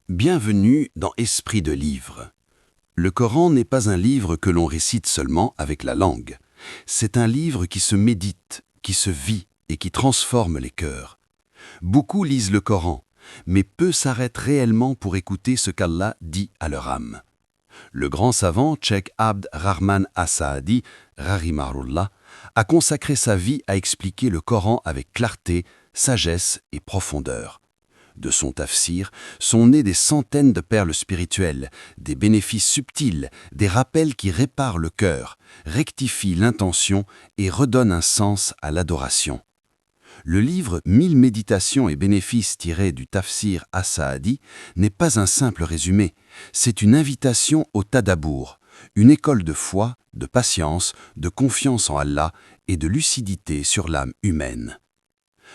Bienvenue dans Esprit de livre. Le Coran n'est pas un livre que l'on récite seulement avec la langue. C'est un livre qui se médite, qui se vit et qui transforme les cœurs. Beaucoup lisent le Coran, mais peu s'arrêtent réellement pour écouter ce qu'Allah dit à leur âme. Le grand savant Cheikh Abd Rahman As-Saadi, Rahimahullah, a consacré sa vie à expliquer le Coran avec clarté, sagesse et profondeur. De son tafsir sont nées des centaines de perles spirituelles, des bénéfices subtils, des rappels qui réparent le cœur, rectifient l'intention et redonnent un sens à l'adoration. Le livre 1000 méditations et bénéfices tirés du tafsir As-Saadi n'est pas un simple résumé, c'est une invitation au tadabour, une école de foi, de patience, de confiance en Allah et de lucidité sur l'âme humaine.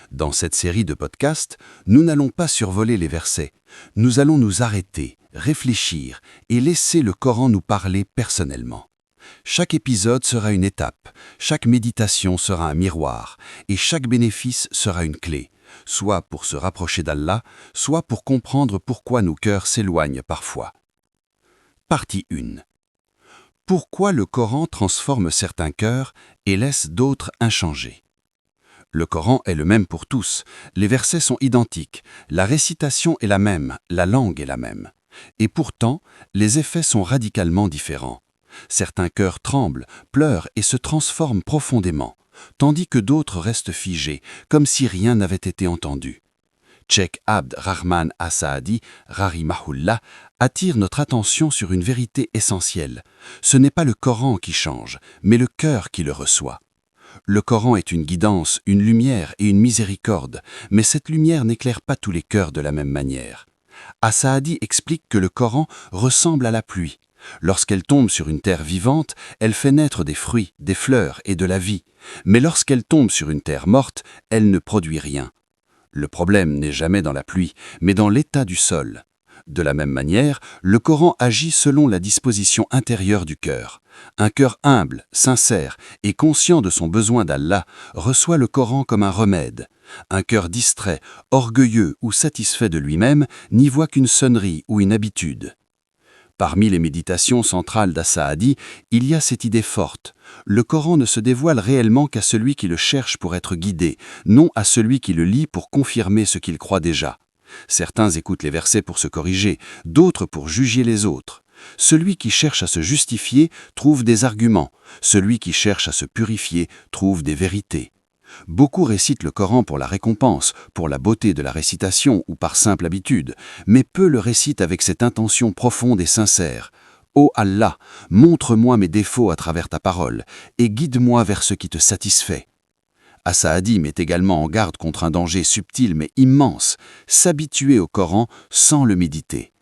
Dans cette série de podcasts, nous n'allons pas survoler les versets. Nous allons nous arrêter, réfléchir et laisser le Coran nous parler personnellement. Chaque épisode sera une étape, chaque méditation sera un miroir et chaque bénéfice sera une clé, soit pour se rapprocher d'Allah, soit pour comprendre pourquoi nos cœurs s'éloignent parfois. Partie 1. Pourquoi le Coran transforme certains cœurs et laisse d'autres inchangés? Le Coran est le même pour tous, les versets sont identiques, la récitation est la même, la langue est la même. Et pourtant, les effets sont radicalement différents. Certains cœurs tremblent, pleurent et se transforment profondément, tandis que d'autres restent figés, comme si rien n'avait été entendu. Cheikh Abd Rahman As-Saadi, Rahimahullah, attire notre attention sur une vérité essentielle. Ce n'est pas le Coran qui change, mais le cœur qui le reçoit. Le Coran est une guidance, une lumière et une miséricorde, mais cette lumière n'éclaire pas tous les cœurs de la même manière. As-Saadi explique que le Coran ressemble à la pluie. Lorsqu'elle tombe sur une terre vivante, elle fait naître des fruits, des fleurs et de la vie. Mais lorsqu'elle tombe sur une terre morte, elle ne produit rien. Le problème n'est jamais dans la pluie, mais dans l'état du sol. De la même manière, le Coran agit selon la disposition intérieure du cœur. Un cœur humble, sincère et conscient de son besoin d'Allah reçoit le Coran comme un remède. Un cœur distrait, orgueilleux ou satisfait de lui-même n'y voit qu'une sonnerie ou une habitude. Parmi les méditations centrales d'As-Saadi, il y a cette idée forte. Le Coran ne se dévoile réellement qu'à celui qui le cherche pour être guidé, non à celui qui le lit pour confirmer ce qu'il croit déjà. Certains écoutent les versets pour se corriger, d'autres pour juger les autres. Celui qui cherche à se justifier trouve des arguments, celui qui cherche à se purifier trouve des vérités. Beaucoup récitent le Coran pour la récompense, pour la beauté de la récitation ou par simple habitude, mais peu le récitent avec cette intention profonde et sincère. Ô Allah, montre-moi mes défauts à travers ta parole et guide-moi vers ce qui te satisfait. As-Saadi met également en garde contre un danger subtil mais immense, s'habituer au Coran sans le méditer.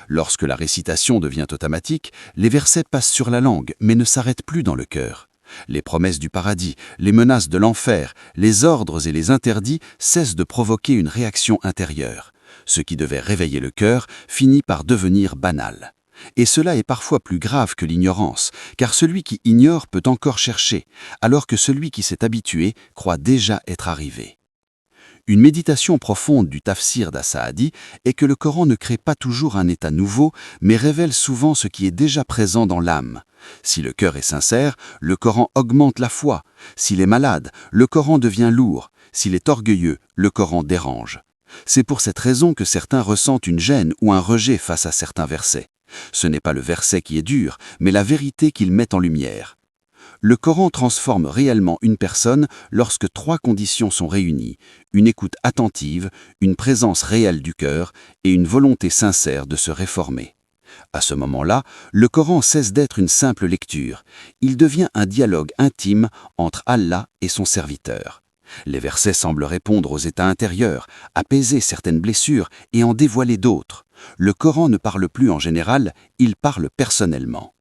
Lorsque la récitation devient automatique, les versets passent sur la langue mais ne s'arrêtent plus dans le cœur. Les promesses du paradis, les menaces de l'enfer, les ordres et les interdits cessent de provoquer une réaction intérieure. Ce qui devait réveiller le cœur finit par devenir banal. Et cela est parfois plus grave que l'ignorance, car celui qui ignore peut encore chercher, alors que celui qui s'est habitué croit déjà être arrivé. Une méditation profonde du tafsir d'As-Saadi est que le Coran ne crée pas toujours un état nouveau, mais révèle souvent ce qui est déjà présent dans l'âme. Si le cœur est sincère, le Coran augmente la foi. S'il est malade, le Coran devient lourd. S'il est orgueilleux, le Coran dérange. C'est pour cette raison que certains ressentent une gêne ou un rejet face à certains versets. Ce n'est pas le verset qui est dur, mais la vérité qu'il met en lumière. Le Coran transforme réellement une personne lorsque 3 conditions sont réunies, une écoute attentive, une présence réelle du cœur et une volonté sincère de se réformer. À ce moment-là, le Coran cesse d'être une simple lecture. Il devient un dialogue intime entre Allah et son serviteur. Les versets semblent répondre aux états intérieurs, apaiser certaines blessures et en dévoiler d'autres. Le Coran ne parle plus en général, il parle personnellement.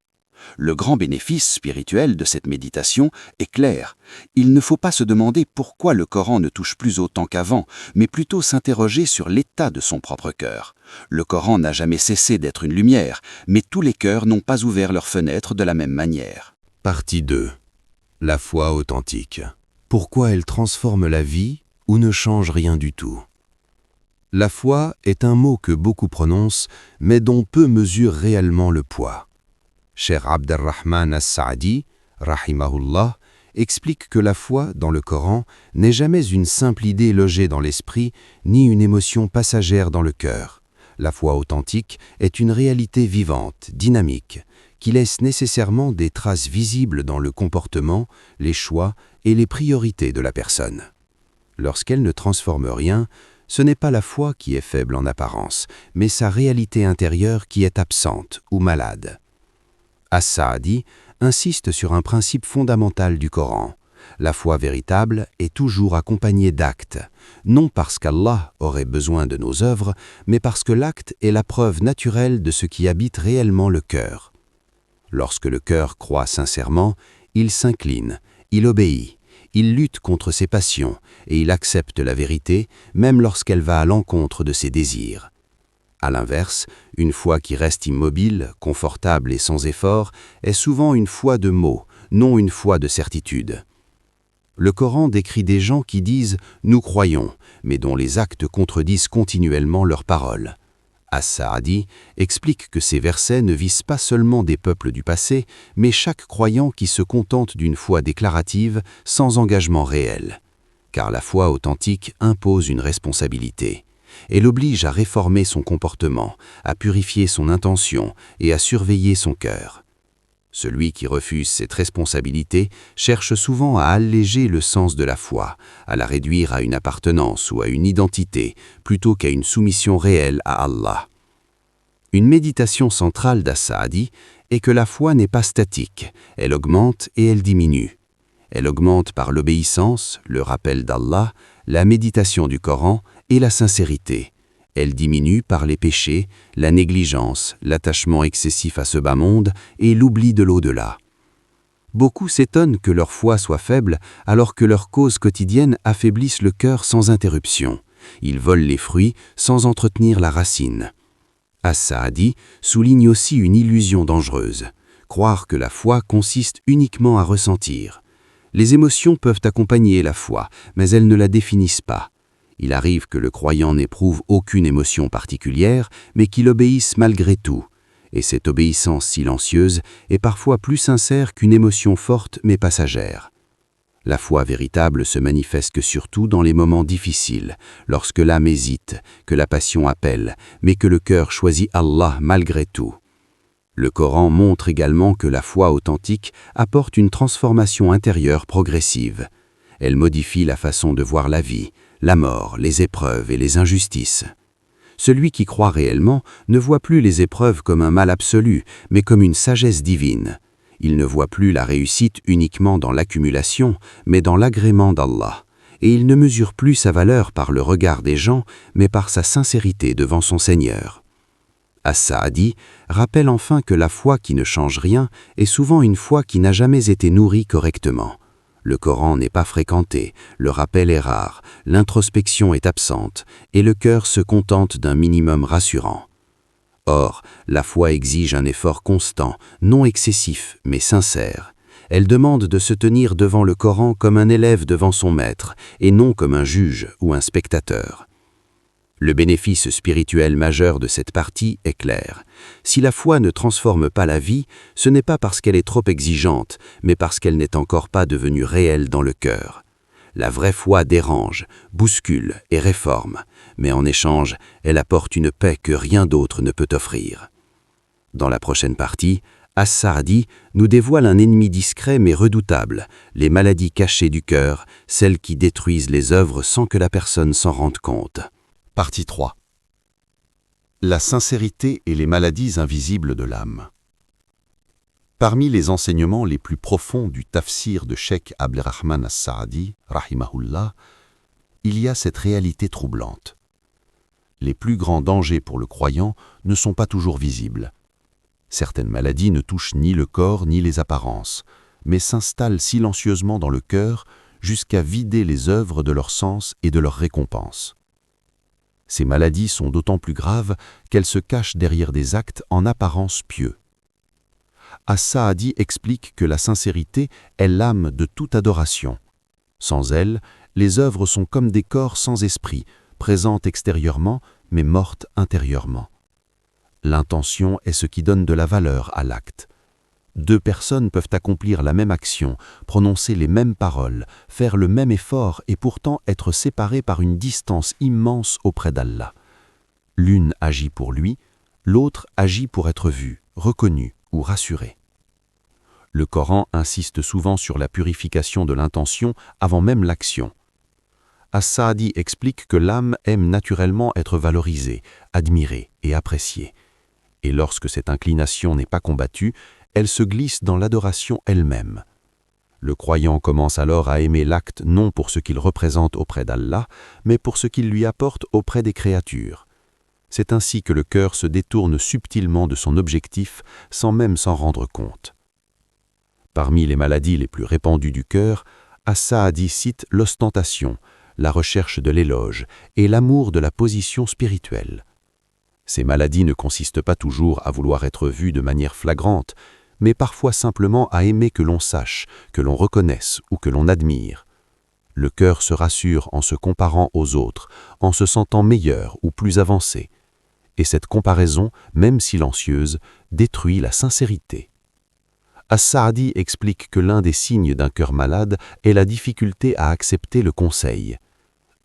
Le grand bénéfice spirituel de cette méditation est clair. Il ne faut pas se demander pourquoi le Coran ne touche plus autant qu'avant, mais plutôt s'interroger sur l'état de son propre cœur. Le Coran n'a jamais cessé d'être une lumière, mais tous les cœurs n'ont pas ouvert leurs fenêtres de la même manière. Partie 2. La foi authentique. Pourquoi elle transforme la vie ou ne change rien du tout? La foi est un mot que beaucoup prononcent, mais dont peu mesurent réellement le poids. Cheikh Abd-ar-Rahman as-Saadi, rahimahullah, explique que la foi, dans le Coran, n'est jamais une simple idée logée dans l'esprit, ni une émotion passagère dans le cœur. La foi authentique est une réalité vivante, dynamique, qui laisse nécessairement des traces visibles dans le comportement, les choix et les priorités de la personne. Lorsqu'elle ne transforme rien, ce n'est pas la foi qui est faible en apparence, mais sa réalité intérieure qui est absente ou malade. As-Saadi insiste sur un principe fondamental du Coran. La foi véritable est toujours accompagnée d'actes, non parce qu'Allah aurait besoin de nos œuvres, mais parce que l'acte est la preuve naturelle de ce qui habite réellement le cœur. Lorsque le cœur croit sincèrement, il s'incline, il obéit, il lutte contre ses passions et il accepte la vérité, même lorsqu'elle va à l'encontre de ses désirs. À l'inverse, une foi qui reste immobile, confortable et sans effort est souvent une foi de mots, non une foi de certitude. Le Coran décrit des gens qui disent « nous croyons », mais dont les actes contredisent continuellement leurs paroles. As-Saadi explique que ces versets ne visent pas seulement des peuples du passé, mais chaque croyant qui se contente d'une foi déclarative sans engagement réel. Car la foi authentique impose une responsabilité. Elle oblige à réformer son comportement, à purifier son intention et à surveiller son cœur. Celui qui refuse cette responsabilité cherche souvent à alléger le sens de la foi, à la réduire à une appartenance ou à une identité, plutôt qu'à une soumission réelle à Allah. Une méditation centrale d'As-Saadi est que la foi n'est pas statique, elle augmente et elle diminue. Elle augmente par l'obéissance, le rappel d'Allah, la méditation du Coran et la sincérité. Elle diminue par les péchés, la négligence, l'attachement excessif à ce bas monde et l'oubli de l'au-delà. Beaucoup s'étonnent que leur foi soit faible alors que leurs causes quotidiennes affaiblissent le cœur sans interruption. Ils volent les fruits sans entretenir la racine. As-Saadi souligne aussi une illusion dangereuse, croire que la foi consiste uniquement à ressentir. Les émotions peuvent accompagner la foi, mais elles ne la définissent pas. Il arrive que le croyant n'éprouve aucune émotion particulière, mais qu'il obéisse malgré tout. Et cette obéissance silencieuse est parfois plus sincère qu'une émotion forte mais passagère. La foi véritable se manifeste surtout dans les moments difficiles, lorsque l'âme hésite, que la passion appelle, mais que le cœur choisit Allah malgré tout. Le Coran montre également que la foi authentique apporte une transformation intérieure progressive. Elle modifie la façon de voir la vie, la mort, les épreuves et les injustices. Celui qui croit réellement ne voit plus les épreuves comme un mal absolu, mais comme une sagesse divine. Il ne voit plus la réussite uniquement dans l'accumulation, mais dans l'agrément d'Allah. Et il ne mesure plus sa valeur par le regard des gens, mais par sa sincérité devant son Seigneur. As-Saadi rappelle enfin que la foi qui ne change rien est souvent une foi qui n'a jamais été nourrie correctement. Le Coran n'est pas fréquenté, le rappel est rare, l'introspection est absente, et le cœur se contente d'un minimum rassurant. Or, la foi exige un effort constant, non excessif, mais sincère. Elle demande de se tenir devant le Coran comme un élève devant son maître, et non comme un juge ou un spectateur. Le bénéfice spirituel majeur de cette partie est clair. Si la foi ne transforme pas la vie, ce n'est pas parce qu'elle est trop exigeante, mais parce qu'elle n'est encore pas devenue réelle dans le cœur. La vraie foi dérange, bouscule et réforme, mais en échange, elle apporte une paix que rien d'autre ne peut offrir. Dans la prochaine partie, As-Saadi nous dévoile un ennemi discret mais redoutable, les maladies cachées du cœur, celles qui détruisent les œuvres sans que la personne s'en rende compte. Partie 3. La sincérité et les maladies invisibles de l'âme. Parmi les enseignements les plus profonds du tafsir de Cheikh Abd-ar-Rahman as-Saadi, rahimahullah, il y a cette réalité troublante. Les plus grands dangers pour le croyant ne sont pas toujours visibles. Certaines maladies ne touchent ni le corps ni les apparences, mais s'installent silencieusement dans le cœur jusqu'à vider les œuvres de leur sens et de leur récompense. Ces maladies sont d'autant plus graves qu'elles se cachent derrière des actes en apparence pieux. As-Saadi explique que la sincérité est l'âme de toute adoration. Sans elle, les œuvres sont comme des corps sans esprit, présente extérieurement, mais morte intérieurement. L'intention est ce qui donne de la valeur à l'acte. Deux personnes peuvent accomplir la même action, prononcer les mêmes paroles, faire le même effort et pourtant être séparées par une distance immense auprès d'Allah. L'une agit pour lui, l'autre agit pour être vue, reconnue ou rassurée. Le Coran insiste souvent sur la purification de l'intention avant même l'action. As-Saadi explique que l'âme aime naturellement être valorisée, admirée et appréciée. Et lorsque cette inclination n'est pas combattue, elle se glisse dans l'adoration elle-même. Le croyant commence alors à aimer l'acte non pour ce qu'il représente auprès d'Allah, mais pour ce qu'il lui apporte auprès des créatures. C'est ainsi que le cœur se détourne subtilement de son objectif sans même s'en rendre compte. Parmi les maladies les plus répandues du cœur, As-Saadi cite l'ostentation, la recherche de l'éloge et l'amour de la position spirituelle. Ces maladies ne consistent pas toujours à vouloir être vues de manière flagrante, mais parfois simplement à aimer que l'on sache, que l'on reconnaisse ou que l'on admire. Le cœur se rassure en se comparant aux autres, en se sentant meilleur ou plus avancé. Et cette comparaison, même silencieuse, détruit la sincérité. As-Saadi explique que l'un des signes d'un cœur malade est la difficulté à accepter le conseil.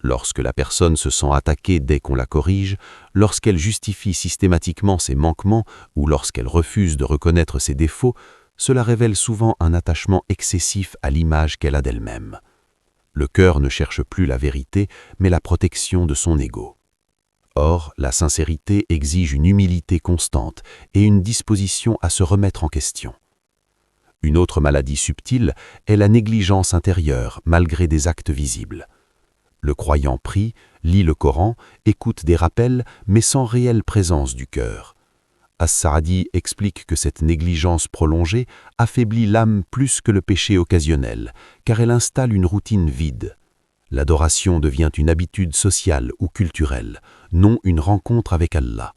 Lorsque la personne se sent attaquée dès qu'on la corrige, lorsqu'elle justifie systématiquement ses manquements ou lorsqu'elle refuse de reconnaître ses défauts, cela révèle souvent un attachement excessif à l'image qu'elle a d'elle-même. Le cœur ne cherche plus la vérité, mais la protection de son ego. Or, la sincérité exige une humilité constante et une disposition à se remettre en question. Une autre maladie subtile est la négligence intérieure, malgré des actes visibles. Le croyant prie, lit le Coran, écoute des rappels, mais sans réelle présence du cœur. As-Saadi explique que cette négligence prolongée affaiblit l'âme plus que le péché occasionnel, car elle installe une routine vide. L'adoration devient une habitude sociale ou culturelle, non une rencontre avec Allah.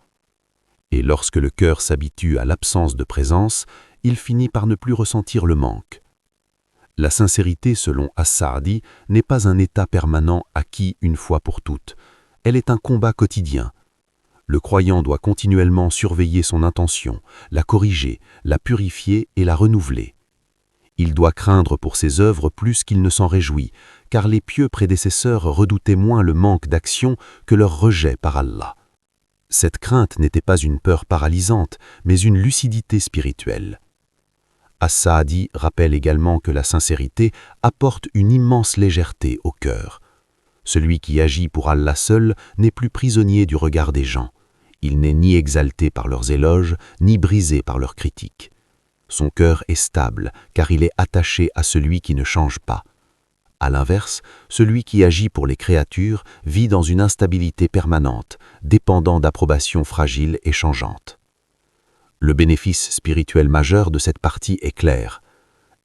Et lorsque le cœur s'habitue à l'absence de présence, il finit par ne plus ressentir le manque. La sincérité, selon As-Saadi, n'est pas un état permanent acquis une fois pour toutes. Elle est un combat quotidien. Le croyant doit continuellement surveiller son intention, la corriger, la purifier et la renouveler. Il doit craindre pour ses œuvres plus qu'il ne s'en réjouit, car les pieux prédécesseurs redoutaient moins le manque d'action que leur rejet par Allah. Cette crainte n'était pas une peur paralysante, mais une lucidité spirituelle. As-Saadi rappelle également que la sincérité apporte une immense légèreté au cœur. Celui qui agit pour Allah seul n'est plus prisonnier du regard des gens. Il n'est ni exalté par leurs éloges, ni brisé par leurs critiques. Son cœur est stable, car il est attaché à celui qui ne change pas. À l'inverse, celui qui agit pour les créatures vit dans une instabilité permanente, dépendant d'approbations fragiles et changeantes. Le bénéfice spirituel majeur de cette partie est clair.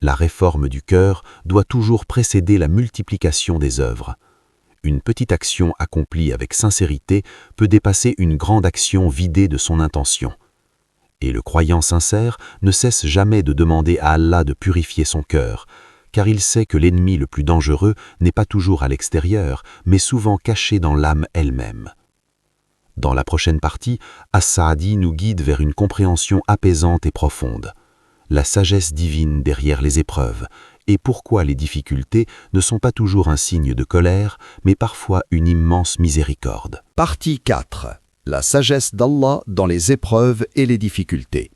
La réforme du cœur doit toujours précéder la multiplication des œuvres. Une petite action accomplie avec sincérité peut dépasser une grande action vidée de son intention. Et le croyant sincère ne cesse jamais de demander à Allah de purifier son cœur, car il sait que l'ennemi le plus dangereux n'est pas toujours à l'extérieur, mais souvent caché dans l'âme elle-même. Dans la prochaine partie, As-Saadi nous guide vers une compréhension apaisante et profonde. La sagesse divine derrière les épreuves, et pourquoi les difficultés ne sont pas toujours un signe de colère, mais parfois une immense miséricorde. Partie 4. La sagesse d'Allah dans les épreuves et les difficultés.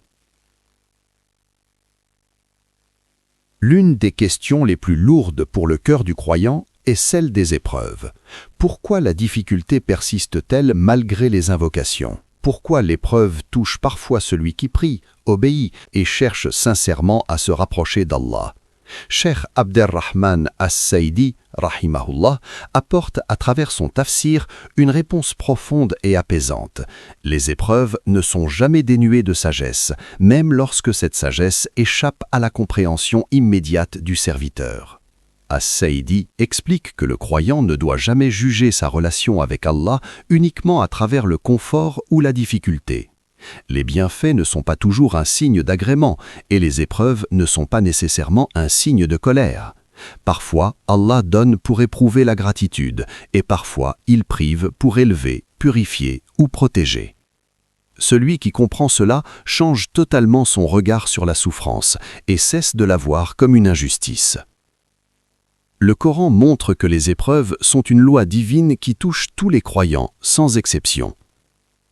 L'une des questions les plus lourdes pour le cœur du croyant est celle des épreuves. Pourquoi la difficulté persiste-t-elle malgré les invocations? Pourquoi l'épreuve touche parfois celui qui prie, obéit et cherche sincèrement à se rapprocher d'Allah? Cheikh Abderrahman As-Saidi, rahimahullah, apporte à travers son tafsir une réponse profonde et apaisante. Les épreuves ne sont jamais dénuées de sagesse, même lorsque cette sagesse échappe à la compréhension immédiate du serviteur. As-Saidi explique que le croyant ne doit jamais juger sa relation avec Allah uniquement à travers le confort ou la difficulté. Les bienfaits ne sont pas toujours un signe d'agrément et les épreuves ne sont pas nécessairement un signe de colère. Parfois, Allah donne pour éprouver la gratitude, et parfois, il prive pour élever, purifier ou protéger. Celui qui comprend cela change totalement son regard sur la souffrance et cesse de la voir comme une injustice. Le Coran montre que les épreuves sont une loi divine qui touche tous les croyants, sans exception.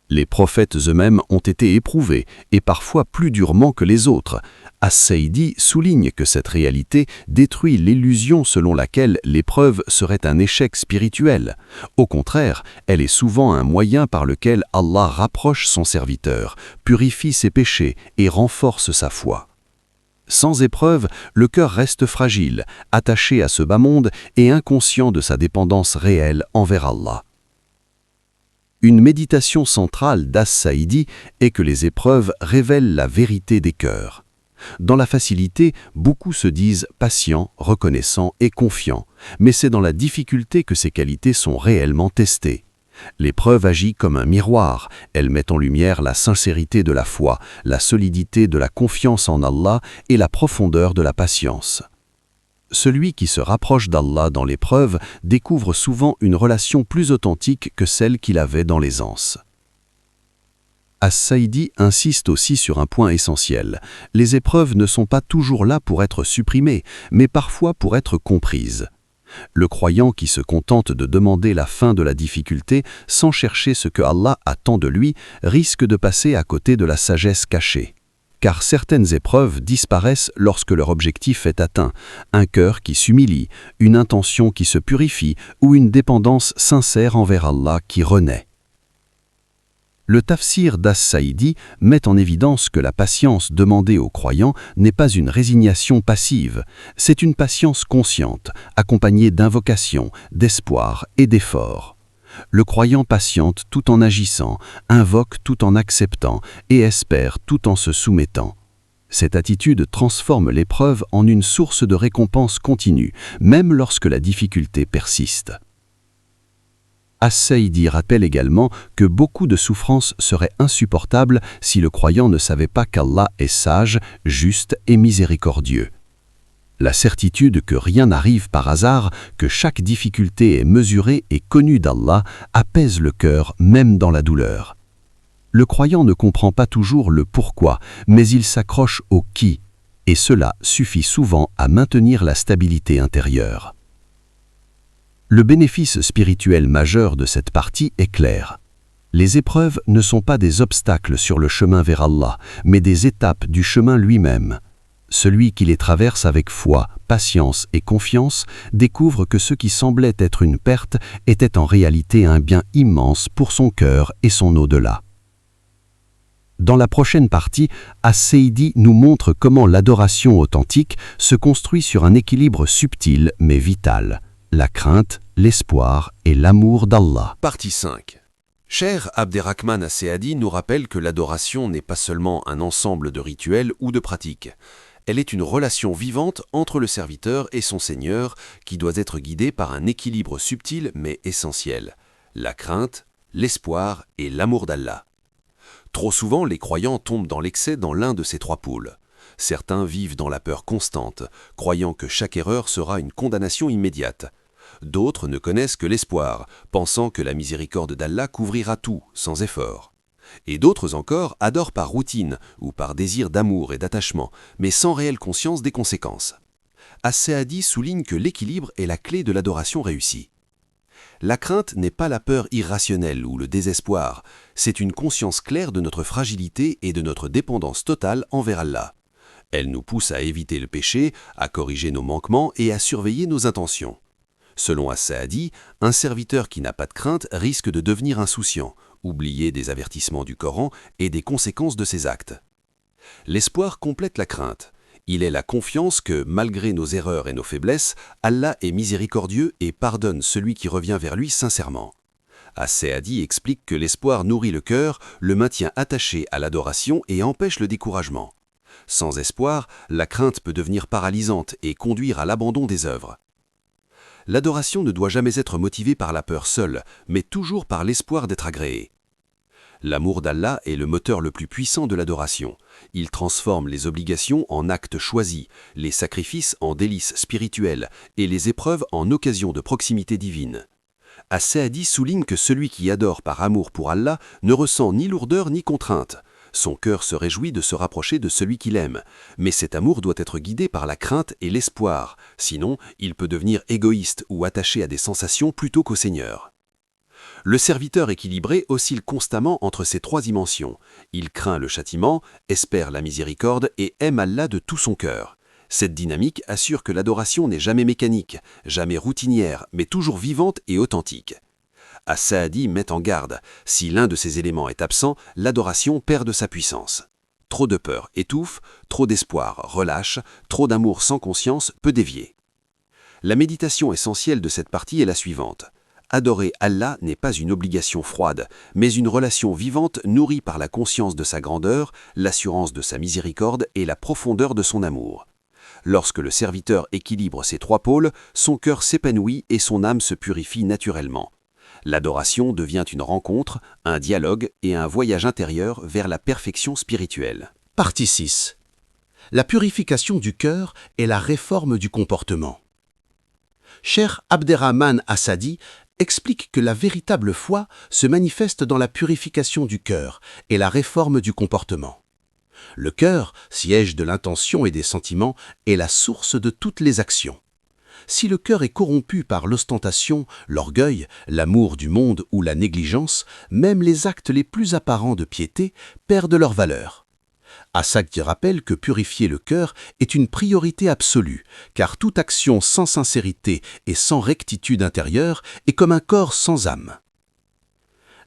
Les prophètes eux-mêmes ont été éprouvés, et parfois plus durement que les autres. As-Saïdi souligne que cette réalité détruit l'illusion selon laquelle l'épreuve serait un échec spirituel. Au contraire, elle est souvent un moyen par lequel Allah rapproche son serviteur, purifie ses péchés et renforce sa foi. Sans épreuve, le cœur reste fragile, attaché à ce bas monde et inconscient de sa dépendance réelle envers Allah. Une méditation centrale d'As-Saïdi est que les épreuves révèlent la vérité des cœurs. Dans la facilité, beaucoup se disent patients, reconnaissants et confiants, mais c'est dans la difficulté que ces qualités sont réellement testées. L'épreuve agit comme un miroir, elle met en lumière la sincérité de la foi, la solidité de la confiance en Allah et la profondeur de la patience. Celui qui se rapproche d'Allah dans l'épreuve découvre souvent une relation plus authentique que celle qu'il avait dans l'aisance. As-Saïdi insiste aussi sur un point essentiel. Les épreuves ne sont pas toujours là pour être supprimées, mais parfois pour être comprises. Le croyant qui se contente de demander la fin de la difficulté sans chercher ce que Allah attend de lui risque de passer à côté de la sagesse cachée. Car certaines épreuves disparaissent lorsque leur objectif est atteint, un cœur qui s'humilie, une intention qui se purifie ou une dépendance sincère envers Allah qui renaît. Le tafsir d'As-Saïdi met en évidence que la patience demandée aux croyants n'est pas une résignation passive, c'est une patience consciente, accompagnée d'invocation, d'espoir et d'effort. Le croyant patiente tout en agissant, invoque tout en acceptant et espère tout en se soumettant. Cette attitude transforme l'épreuve en une source de récompense continue, même lorsque la difficulté persiste. As-Saïdi rappelle également que beaucoup de souffrances seraient insupportables si le croyant ne savait pas qu'Allah est sage, juste et miséricordieux. La certitude que rien n'arrive par hasard, que chaque difficulté est mesurée et connue d'Allah, apaise le cœur même dans la douleur. Le croyant ne comprend pas toujours le pourquoi, mais il s'accroche au qui, et cela suffit souvent à maintenir la stabilité intérieure. Le bénéfice spirituel majeur de cette partie est clair. Les épreuves ne sont pas des obstacles sur le chemin vers Allah, mais des étapes du chemin lui-même. Celui qui les traverse avec foi, patience et confiance découvre que ce qui semblait être une perte était en réalité un bien immense pour son cœur et son au-delà. Dans la prochaine partie, As-Saïdi nous montre comment l'adoration authentique se construit sur un équilibre subtil mais vital. La crainte, l'espoir et l'amour d'Allah. Partie 5. Cheikh Abderrahman As-Saadi nous rappelle que l'adoration n'est pas seulement un ensemble de rituels ou de pratiques. Elle est une relation vivante entre le serviteur et son Seigneur qui doit être guidée par un équilibre subtil mais essentiel. La crainte, l'espoir et l'amour d'Allah. Trop souvent, les croyants tombent dans l'excès dans l'un de ces trois pôles. Certains vivent dans la peur constante, croyant que chaque erreur sera une condamnation immédiate. D'autres ne connaissent que l'espoir, pensant que la miséricorde d'Allah couvrira tout, sans effort. Et d'autres encore adorent par routine ou par désir d'amour et d'attachement, mais sans réelle conscience des conséquences. As-Saadi souligne que l'équilibre est la clé de l'adoration réussie. La crainte n'est pas la peur irrationnelle ou le désespoir, c'est une conscience claire de notre fragilité et de notre dépendance totale envers Allah. Elle nous pousse à éviter le péché, à corriger nos manquements et à surveiller nos intentions. Selon As-Saadi, un serviteur qui n'a pas de crainte risque de devenir insouciant, oublier des avertissements du Coran et des conséquences de ses actes. L'espoir complète la crainte. Il est la confiance que, malgré nos erreurs et nos faiblesses, Allah est miséricordieux et pardonne celui qui revient vers lui sincèrement. As-Saadi explique que l'espoir nourrit le cœur, le maintient attaché à l'adoration et empêche le découragement. Sans espoir, la crainte peut devenir paralysante et conduire à l'abandon des œuvres. L'adoration ne doit jamais être motivée par la peur seule, mais toujours par l'espoir d'être agréé. L'amour d'Allah est le moteur le plus puissant de l'adoration. Il transforme les obligations en actes choisis, les sacrifices en délices spirituels et les épreuves en occasions de proximité divine. As-Saadi souligne que celui qui adore par amour pour Allah ne ressent ni lourdeur ni contrainte. Son cœur se réjouit de se rapprocher de celui qu'il aime, mais cet amour doit être guidé par la crainte et l'espoir, sinon il peut devenir égoïste ou attaché à des sensations plutôt qu'au Seigneur. Le serviteur équilibré oscille constamment entre ces trois dimensions. Il craint le châtiment, espère la miséricorde et aime Allah de tout son cœur. Cette dynamique assure que l'adoration n'est jamais mécanique, jamais routinière, mais toujours vivante et authentique. As-Saadi met en garde, si l'un de ces éléments est absent, l'adoration perd de sa puissance. Trop de peur étouffe, trop d'espoir relâche, trop d'amour sans conscience peut dévier. La méditation essentielle de cette partie est la suivante. Adorer Allah n'est pas une obligation froide, mais une relation vivante nourrie par la conscience de sa grandeur, l'assurance de sa miséricorde et la profondeur de son amour. Lorsque le serviteur équilibre ces trois pôles, son cœur s'épanouit et son âme se purifie naturellement. L'adoration devient une rencontre, un dialogue et un voyage intérieur vers la perfection spirituelle. Partie 6. La purification du cœur et la réforme du comportement. Cheikh Abderrahman As-Saadi explique que la véritable foi se manifeste dans la purification du cœur et la réforme du comportement. Le cœur, siège de l'intention et des sentiments, est la source de toutes les actions. Si le cœur est corrompu par l'ostentation, l'orgueil, l'amour du monde ou la négligence, même les actes les plus apparents de piété perdent leur valeur. As-Saadi rappelle que purifier le cœur est une priorité absolue, car toute action sans sincérité et sans rectitude intérieure est comme un corps sans âme.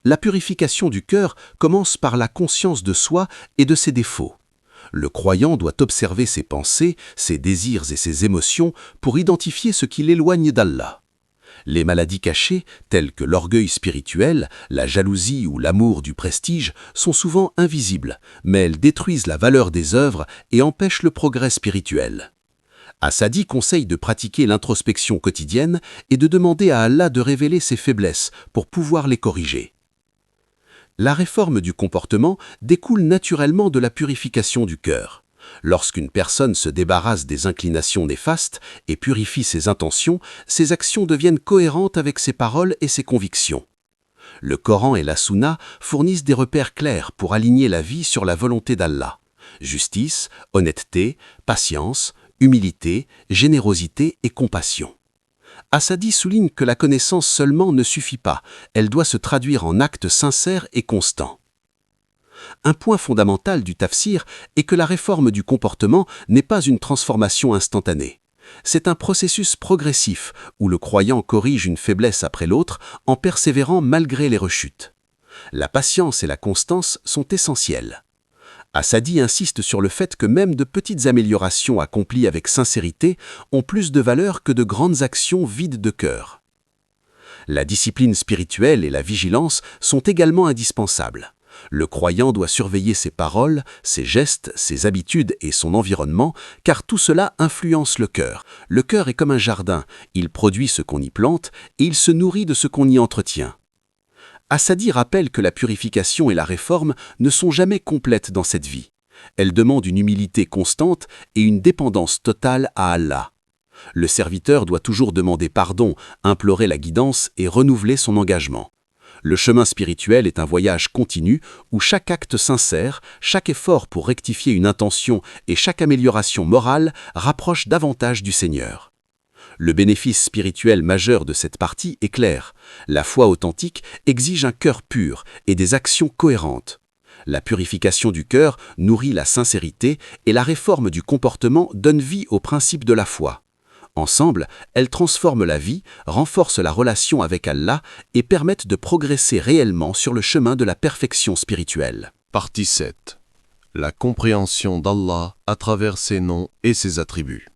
La purification du cœur commence par la conscience de soi et de ses défauts. Le croyant doit observer ses pensées, ses désirs et ses émotions pour identifier ce qui l'éloigne d'Allah. Les maladies cachées, telles que l'orgueil spirituel, la jalousie ou l'amour du prestige, sont souvent invisibles, mais elles détruisent la valeur des œuvres et empêchent le progrès spirituel. As-Saadi conseille de pratiquer l'introspection quotidienne et de demander à Allah de révéler ses faiblesses pour pouvoir les corriger. La réforme du comportement découle naturellement de la purification du cœur. Lorsqu'une personne se débarrasse des inclinations néfastes et purifie ses intentions, ses actions deviennent cohérentes avec ses paroles et ses convictions. Le Coran et la Sunna fournissent des repères clairs pour aligner la vie sur la volonté d'Allah. Justice, honnêteté, patience, humilité, générosité et compassion. As-Saadi souligne que la connaissance seulement ne suffit pas, elle doit se traduire en actes sincères et constants. Un point fondamental du tafsir est que la réforme du comportement n'est pas une transformation instantanée. C'est un processus progressif où le croyant corrige une faiblesse après l'autre en persévérant malgré les rechutes. La patience et la constance sont essentielles. As-Saadi insiste sur le fait que même de petites améliorations accomplies avec sincérité ont plus de valeur que de grandes actions vides de cœur. La discipline spirituelle et la vigilance sont également indispensables. Le croyant doit surveiller ses paroles, ses gestes, ses habitudes et son environnement, car tout cela influence le cœur. Le cœur est comme un jardin, il produit ce qu'on y plante et il se nourrit de ce qu'on y entretient. As-Saadi rappelle que la purification et la réforme ne sont jamais complètes dans cette vie. Elles demandent une humilité constante et une dépendance totale à Allah. Le serviteur doit toujours demander pardon, implorer la guidance et renouveler son engagement. Le chemin spirituel est un voyage continu où chaque acte sincère, chaque effort pour rectifier une intention et chaque amélioration morale rapproche davantage du Seigneur. Le bénéfice spirituel majeur de cette partie est clair. La foi authentique exige un cœur pur et des actions cohérentes. La purification du cœur nourrit la sincérité et la réforme du comportement donne vie au principe de la foi. Ensemble, elles transforment la vie, renforcent la relation avec Allah et permettent de progresser réellement sur le chemin de la perfection spirituelle. Partie 7. La compréhension d'Allah à travers ses noms et ses attributs.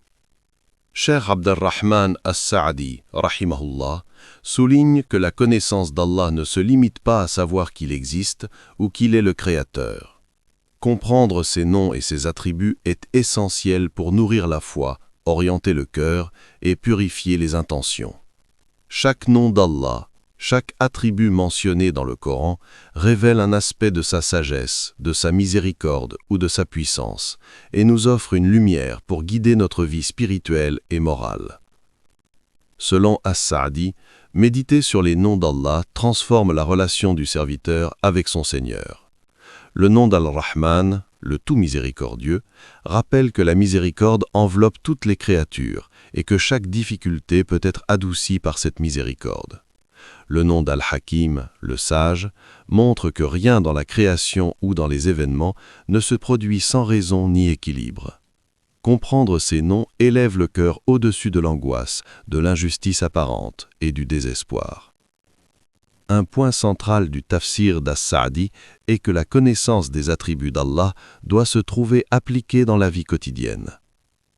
Cheikh Abderrahman As-Saadi, rahimahullah, souligne que la connaissance d'Allah ne se limite pas à savoir qu'il existe ou qu'il est le Créateur. Comprendre ses noms et ses attributs est essentiel pour nourrir la foi, orienter le cœur et purifier les intentions. Chaque nom d'Allah, Chaque attribut mentionné dans le Coran révèle un aspect de sa sagesse, de sa miséricorde ou de sa puissance, et nous offre une lumière pour guider notre vie spirituelle et morale. Selon As-Sa'di, méditer sur les noms d'Allah transforme la relation du serviteur avec son Seigneur. Le nom d'Al-Rahman, le tout miséricordieux, rappelle que la miséricorde enveloppe toutes les créatures et que chaque difficulté peut être adoucie par cette miséricorde. Le nom d'Al-Hakim, le sage, montre que rien dans la création ou dans les événements ne se produit sans raison ni équilibre. Comprendre ces noms élève le cœur au-dessus de l'angoisse, de l'injustice apparente et du désespoir. Un point central du tafsir d'As-Sa'di est que la connaissance des attributs d'Allah doit se trouver appliquée dans la vie quotidienne.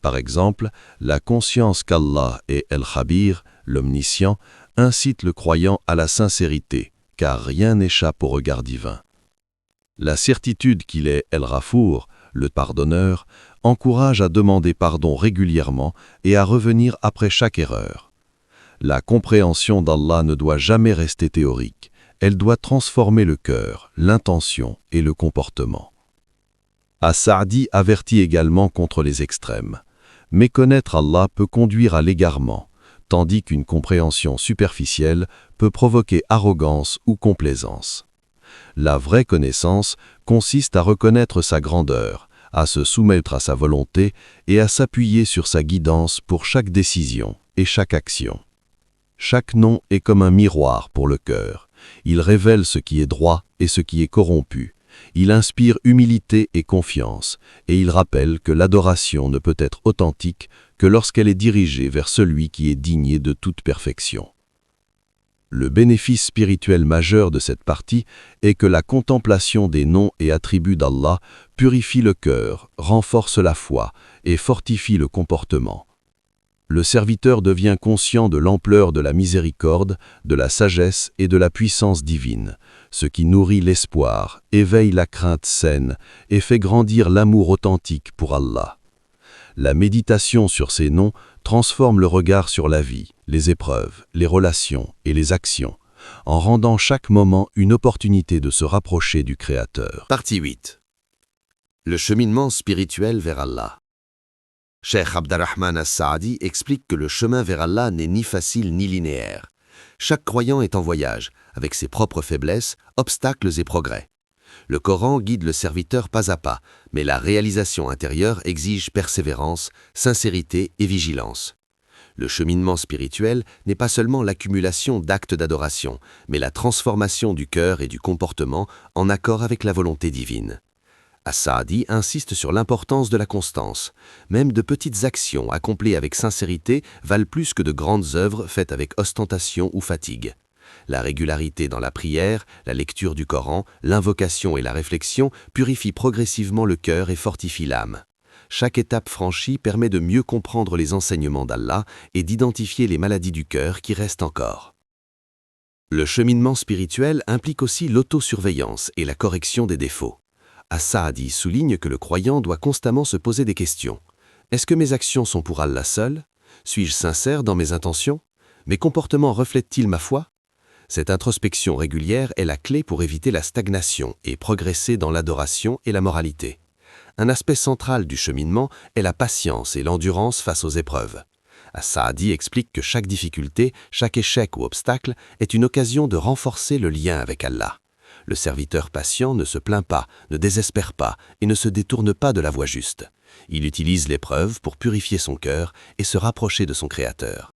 Par exemple, la conscience qu'Allah est El-Khabir, l'omniscient, incite le croyant à la sincérité, car rien n'échappe au regard divin. La certitude qu'il est El-Ghafour, le pardonneur, encourage à demander pardon régulièrement et à revenir après chaque erreur. La compréhension d'Allah ne doit jamais rester théorique, elle doit transformer le cœur, l'intention et le comportement. As-Sa'di avertit également contre les extrêmes. Méconnaître Allah peut conduire à l'égarement, tandis qu'une compréhension superficielle peut provoquer arrogance ou complaisance. La vraie connaissance consiste à reconnaître sa grandeur, à se soumettre à sa volonté et à s'appuyer sur sa guidance pour chaque décision et chaque action. Chaque nom est comme un miroir pour le cœur. Il révèle ce qui est droit et ce qui est corrompu. Il inspire humilité et confiance, et il rappelle que l'adoration ne peut être authentique que lorsqu'elle est dirigée vers celui qui est digne de toute perfection. Le bénéfice spirituel majeur de cette partie est que la contemplation des noms et attributs d'Allah purifie le cœur, renforce la foi et fortifie le comportement. Le serviteur devient conscient de l'ampleur de la miséricorde, de la sagesse et de la puissance divine, ce qui nourrit l'espoir, éveille la crainte saine et fait grandir l'amour authentique pour Allah. La méditation sur ces noms transforme le regard sur la vie, les épreuves, les relations et les actions, en rendant chaque moment une opportunité de se rapprocher du Créateur. Partie 8. Le cheminement spirituel vers Allah. Cheikh Abderrahman As-Sa'di explique que le chemin vers Allah n'est ni facile ni linéaire. Chaque croyant est en voyage, avec ses propres faiblesses, obstacles et progrès. Le Coran guide le serviteur pas à pas, mais la réalisation intérieure exige persévérance, sincérité et vigilance. Le cheminement spirituel n'est pas seulement l'accumulation d'actes d'adoration, mais la transformation du cœur et du comportement en accord avec la volonté divine. As-Sa'di insiste sur l'importance de la constance. Même de petites actions accomplies avec sincérité valent plus que de grandes œuvres faites avec ostentation ou fatigue. La régularité dans la prière, la lecture du Coran, l'invocation et la réflexion purifient progressivement le cœur et fortifient l'âme. Chaque étape franchie permet de mieux comprendre les enseignements d'Allah et d'identifier les maladies du cœur qui restent encore. Le cheminement spirituel implique aussi l'autosurveillance et la correction des défauts. As-Sa'di souligne que le croyant doit constamment se poser des questions. Est-ce que mes actions sont pour Allah seul? Suis-je sincère dans mes intentions? Mes comportements reflètent-ils ma foi? Cette introspection régulière est la clé pour éviter la stagnation et progresser dans l'adoration et la moralité. Un aspect central du cheminement est la patience et l'endurance face aux épreuves. As-Sa'di explique que chaque difficulté, chaque échec ou obstacle est une occasion de renforcer le lien avec Allah. Le serviteur patient ne se plaint pas, ne désespère pas et ne se détourne pas de la voie juste. Il utilise l'épreuve pour purifier son cœur et se rapprocher de son Créateur.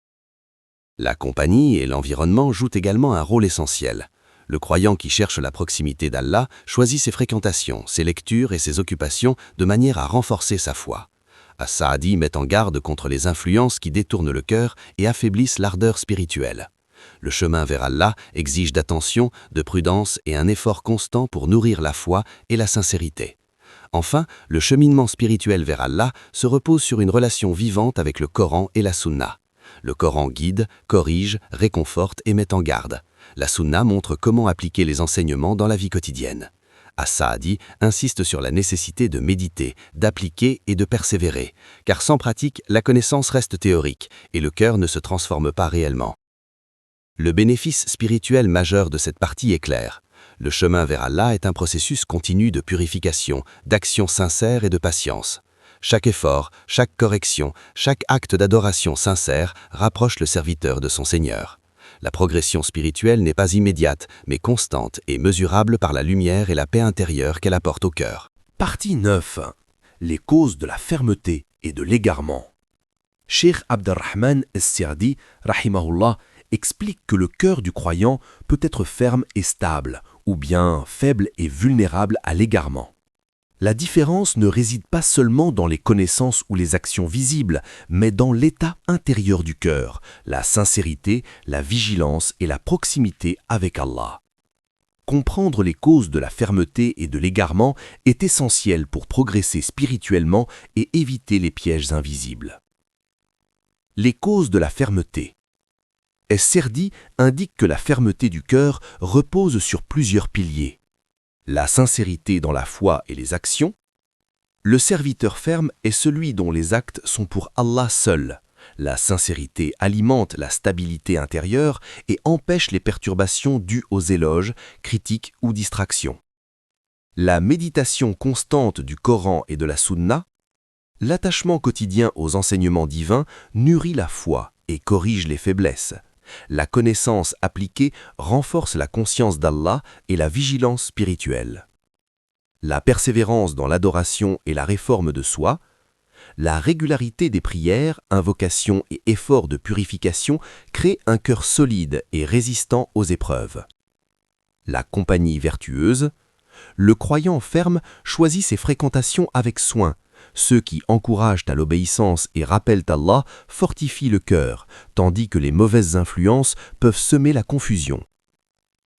La compagnie et l'environnement jouent également un rôle essentiel. Le croyant qui cherche la proximité d'Allah choisit ses fréquentations, ses lectures et ses occupations de manière à renforcer sa foi. As-Sa'di met en garde contre les influences qui détournent le cœur et affaiblissent l'ardeur spirituelle. Le chemin vers Allah exige d'attention, de prudence et un effort constant pour nourrir la foi et la sincérité. Enfin, le cheminement spirituel vers Allah se repose sur une relation vivante avec le Coran et la Sunna. Le Coran guide, corrige, réconforte et met en garde. La Sunna montre comment appliquer les enseignements dans la vie quotidienne. As-Sa'di insiste sur la nécessité de méditer, d'appliquer et de persévérer, car sans pratique, la connaissance reste théorique et le cœur ne se transforme pas réellement. Le bénéfice spirituel majeur de cette partie est clair. Le chemin vers Allah est un processus continu de purification, d'action sincère et de patience. Chaque effort, chaque correction, chaque acte d'adoration sincère rapproche le serviteur de son Seigneur. La progression spirituelle n'est pas immédiate, mais constante et mesurable par la lumière et la paix intérieure qu'elle apporte au cœur. Partie 9. Les causes de la fermeté et de l'égarement. Cheikh Abderrahman As-Sa'di, rahimahullah, explique que le cœur du croyant peut être ferme et stable, ou bien faible et vulnérable à l'égarement. La différence ne réside pas seulement dans les connaissances ou les actions visibles, mais dans l'état intérieur du cœur, la sincérité, la vigilance et la proximité avec Allah. Comprendre les causes de la fermeté et de l'égarement est essentiel pour progresser spirituellement et éviter les pièges invisibles. Les causes de la fermeté. As-Sa'di indique que la fermeté du cœur repose sur plusieurs piliers. La sincérité dans la foi et les actions. Le serviteur ferme est celui dont les actes sont pour Allah seul. La sincérité alimente la stabilité intérieure et empêche les perturbations dues aux éloges, critiques ou distractions. La méditation constante du Coran et de la Sunna. L'attachement quotidien aux enseignements divins nourrit la foi et corrige les faiblesses. La connaissance appliquée renforce la conscience d'Allah et la vigilance spirituelle. La persévérance dans l'adoration et la réforme de soi. La régularité des prières, invocations et efforts de purification crée un cœur solide et résistant aux épreuves. La compagnie vertueuse. Le croyant ferme choisit ses fréquentations avec soin. Ceux qui encouragent à l'obéissance et rappellent Allah fortifient le cœur, tandis que les mauvaises influences peuvent semer la confusion.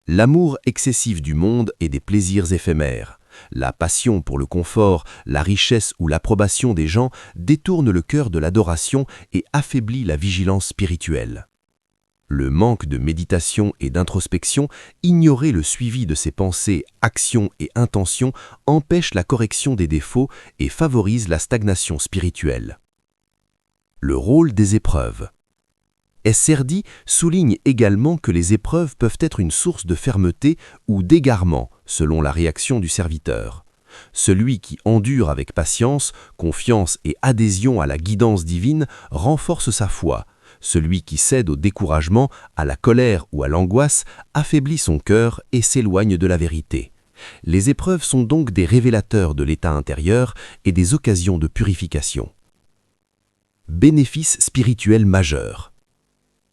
L'amour excessif du monde et des plaisirs éphémères, la passion pour le confort, la richesse ou l'approbation des gens détournent le cœur de l'adoration et affaiblit la vigilance spirituelle. Le manque de méditation et d'introspection, ignorer le suivi de ses pensées, actions et intentions empêche la correction des défauts et favorise la stagnation spirituelle. Le rôle des épreuves. As-Sa'di souligne également que les épreuves peuvent être une source de fermeté ou d'égarement selon la réaction du serviteur. Celui qui endure avec patience, confiance et adhésion à la guidance divine renforce sa foi. Celui qui cède au découragement, à la colère ou à l'angoisse affaiblit son cœur et s'éloigne de la vérité. Les épreuves sont donc des révélateurs de l'état intérieur et des occasions de purification. Bénéfice spirituel majeur.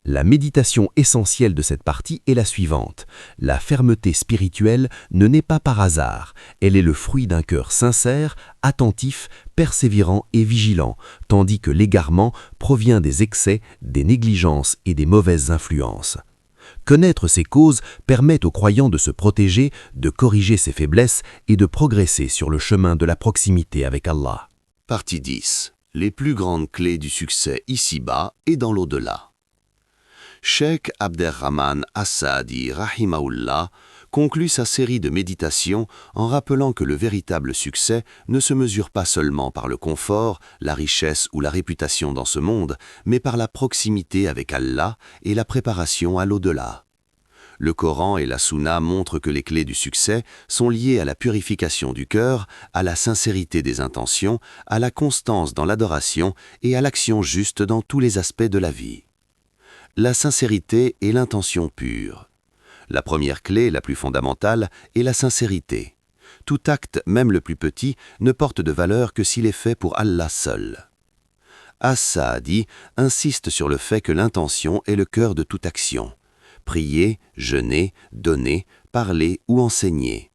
La méditation essentielle de cette partie est la suivante. La fermeté spirituelle ne naît pas par hasard. Elle est le fruit d'un cœur sincère, attentif, persévérant et vigilant, tandis que l'égarement provient des excès, des négligences et des mauvaises influences. Connaître ces causes permet aux croyants de se protéger, de corriger ses faiblesses et de progresser sur le chemin de la proximité avec Allah. Partie 10. Les plus grandes clés du succès ici-bas et dans l'au-delà. Cheikh Abderrahman As-Sa'di, rahimahullah, conclut sa série de méditations en rappelant que le véritable succès ne se mesure pas seulement par le confort, la richesse ou la réputation dans ce monde, mais par la proximité avec Allah et la préparation à l'au-delà. Le Coran et la Sunna montrent que les clés du succès sont liées à la purification du cœur, à la sincérité des intentions, à la constance dans l'adoration et à l'action juste dans tous les aspects de la vie. La sincérité et l'intention pure. La première clé, la plus fondamentale, est la sincérité. Tout acte, même le plus petit, ne porte de valeur que s'il est fait pour Allah seul. As-Sa'di insiste sur le fait que l'intention est le cœur de toute action. Prier, jeûner, donner, parler ou enseigner.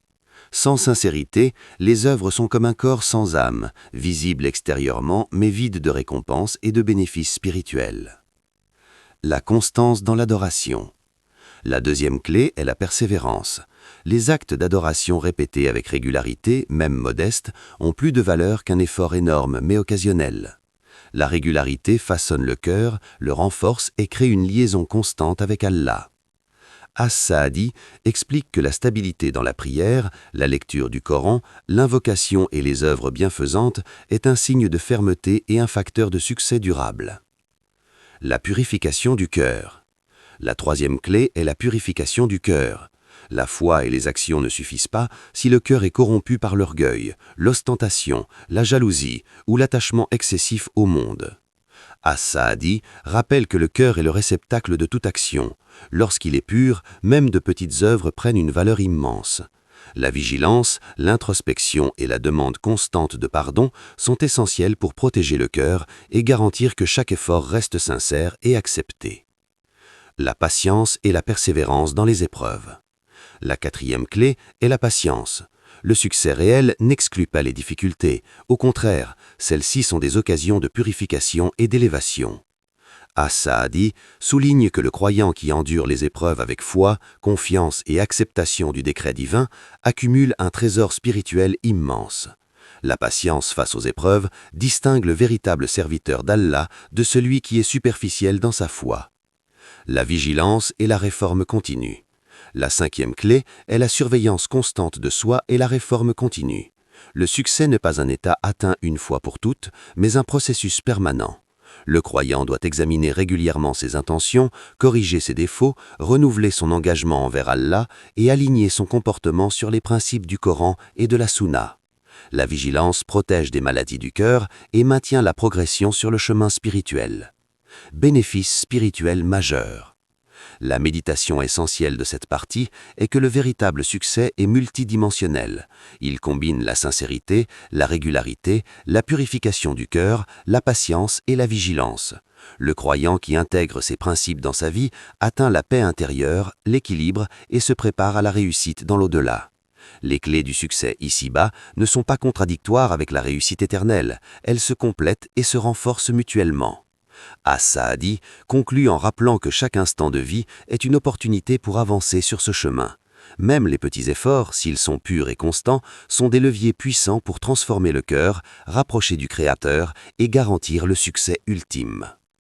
Sans sincérité, les œuvres sont comme un corps sans âme, visible extérieurement mais vide de récompenses et de bénéfices spirituels. La constance dans l'adoration. La deuxième clé est la persévérance. Les actes d'adoration répétés avec régularité, même modestes, ont plus de valeur qu'un effort énorme mais occasionnel. La régularité façonne le cœur, le renforce et crée une liaison constante avec Allah. As-Sa'di explique que la stabilité dans la prière, la lecture du Coran, l'invocation et les œuvres bienfaisantes est un signe de fermeté et un facteur de succès durable. La purification du cœur. La troisième clé est la purification du cœur. La foi et les actions ne suffisent pas si le cœur est corrompu par l'orgueil, l'ostentation, la jalousie ou l'attachement excessif au monde. As-Saadi rappelle que le cœur est le réceptacle de toute action. Lorsqu'il est pur, même de petites œuvres prennent une valeur immense. La vigilance, l'introspection et la demande constante de pardon sont essentielles pour protéger le cœur et garantir que chaque effort reste sincère et accepté. La patience et la persévérance dans les épreuves. La quatrième clé est la patience. Le succès réel n'exclut pas les difficultés. Au contraire, celles-ci sont des occasions de purification et d'élévation. As-Saadi souligne que le croyant qui endure les épreuves avec foi, confiance et acceptation du décret divin accumule un trésor spirituel immense. La patience face aux épreuves distingue le véritable serviteur d'Allah de celui qui est superficiel dans sa foi. La vigilance et la réforme continue. La cinquième clé est la surveillance constante de soi et la réforme continue. Le succès n'est pas un état atteint une fois pour toutes, mais un processus permanent. Le croyant doit examiner régulièrement ses intentions, corriger ses défauts, renouveler son engagement envers Allah et aligner son comportement sur les principes du Coran et de la Sunna. La vigilance protège des maladies du cœur et maintient la progression sur le chemin spirituel. Bénéfice spirituel majeur. La méditation essentielle de cette partie est que le véritable succès est multidimensionnel. Il combine la sincérité, la régularité, la purification du cœur, la patience et la vigilance. Le croyant qui intègre ces principes dans sa vie atteint la paix intérieure, l'équilibre et se prépare à la réussite dans l'au-delà. Les clés du succès ici-bas ne sont pas contradictoires avec la réussite éternelle, elles se complètent et se renforcent mutuellement. As-Saadi conclut en rappelant que chaque instant de vie est une opportunité pour avancer sur ce chemin. Même les petits efforts, s'ils sont purs et constants, sont des leviers puissants pour transformer le cœur, rapprocher du Créateur et garantir le succès ultime.